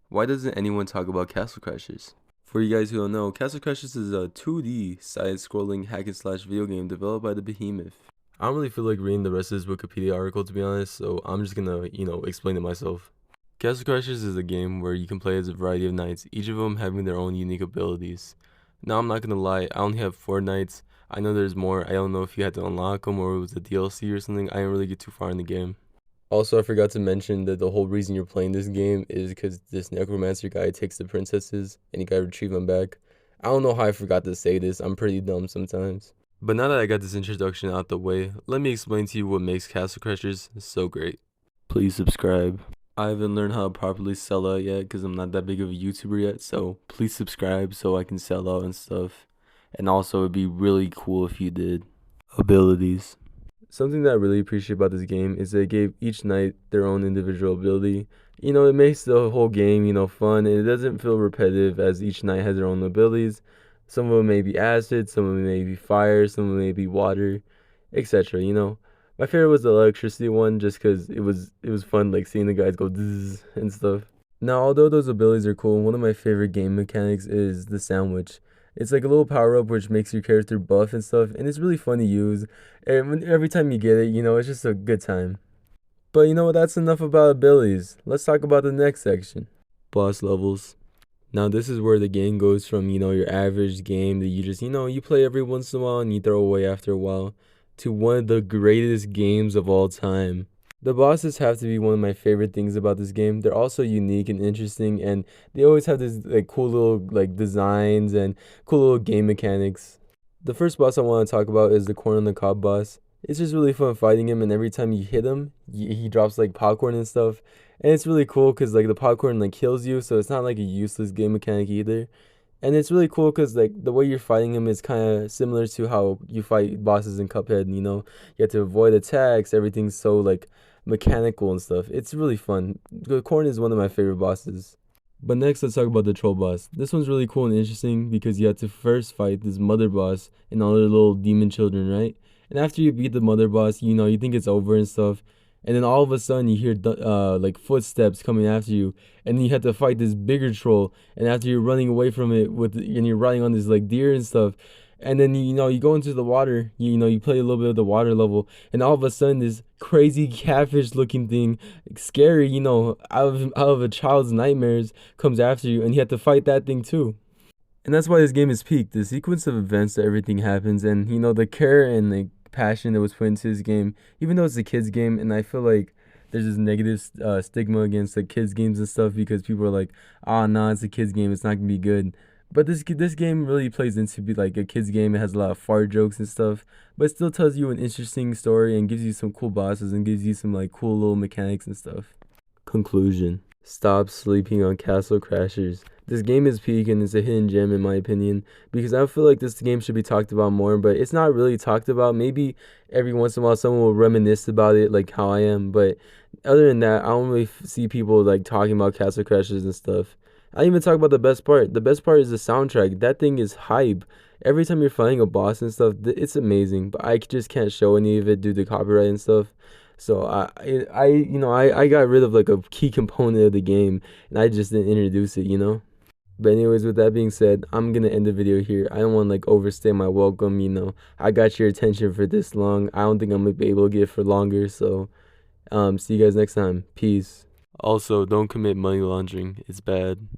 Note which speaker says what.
Speaker 1: Why doesn't anyone talk about Castle Crashers? For you guys who don't know, Castle Crashers is a 2D side-scrolling hack and slash video game developed by the Behemoth. I don't really feel like reading the rest of this Wikipedia article, to be honest, so I'm just gonna, explain it myself. Castle Crashers is a game where you can play as a variety of knights, each of them having their own unique abilities. Now, I'm not gonna lie, I only have 4 knights. I know there's more. I don't know if you had to unlock them or it was a DLC or something. I didn't really get too far in the game. Also, I forgot to mention that the whole reason you're playing this game is because this necromancer guy takes the princesses and you gotta retrieve them back. I don't know how I forgot to say this. I'm pretty dumb sometimes. But now that I got this introduction out the way, let me explain to you what makes Castle Crashers so great. Please subscribe. I haven't learned how to properly sell out yet because I'm not that big of a YouTuber yet, so please subscribe so I can sell out and stuff. And also, it'd be really cool if you did. Abilities. Something that I really appreciate about this game is that it gave each knight their own individual ability. It makes the whole game, fun, and it doesn't feel repetitive as each knight has their own abilities. Some of them may be acid, some of them may be fire, some of them may be water, etc. My favorite was the electricity one just because it was fun, like seeing the guys go zzz and stuff. Now, although those abilities are cool, one of my favorite game mechanics is the sandwich. It's like a little power up which makes your character buff and stuff, and it's really fun to use. And every time you get it, it's just a good time. But that's enough about abilities. Let's talk about the next section, boss levels. Now, this is where the game goes from, your average game that you just, you play every once in a while and you throw away after a while, to one of the greatest games of all time. The bosses have to be one of my favorite things about this game. They're also unique and interesting, and they always have this like cool little like designs and cool little game mechanics. The first boss I want to talk about is the corn on the cob boss. It's just really fun fighting him, and every time you hit him, he drops like popcorn and stuff. And it's really cool because like the popcorn like kills you, so it's not like a useless game mechanic either. And it's really cool because like the way you're fighting him is kind of similar to how you fight bosses in Cuphead. You have to avoid attacks. Everything's so like mechanical and stuff. It's really fun. The corn is one of my favorite bosses. But next, let's talk about the troll boss. This one's really cool and interesting because you have to first fight this mother boss and all her little demon children, right? And after you beat the mother boss, you think it's over and stuff. And then all of a sudden you hear like footsteps coming after you, and then you have to fight this bigger troll. And after you're running away from it and you're riding on this like deer and stuff, and then you go into the water, you play a little bit of the water level, and all of a sudden this crazy catfish looking thing, scary, out of a child's nightmares, comes after you, and you have to fight that thing too. And that's why this game is peak. The sequence of events that everything happens, and the care and the passion that was put into this game, even though it's a kids game, and I feel like there's this negative stigma against like kids games and stuff because people are like, ah, nah, it's a kids game, it's not gonna be good. But this game really plays into be like a kids game. It has a lot of fart jokes and stuff, but it still tells you an interesting story and gives you some cool bosses and gives you some like cool little mechanics and stuff. Conclusion. Stop sleeping on Castle Crashers. This game is peak and it's a hidden gem in my opinion because I feel like this game should be talked about more, but it's not really talked about. Maybe every once in a while someone will reminisce about it like how I am, but other than that, I don't really see people like talking about Castle Crashers and stuff. I didn't even talk about the best part. The best part is the soundtrack. That thing is hype. Every time you're fighting a boss and stuff, it's amazing, but I just can't show any of it due to copyright and stuff. So I got rid of like a key component of the game, and I just didn't introduce it. But anyways, with that being said, I'm gonna end the video here. I don't want to like overstay my welcome. I got your attention for this long. I don't think I'm gonna be able to get it for longer. So see you guys next time. Peace. Also, don't commit money laundering. It's bad.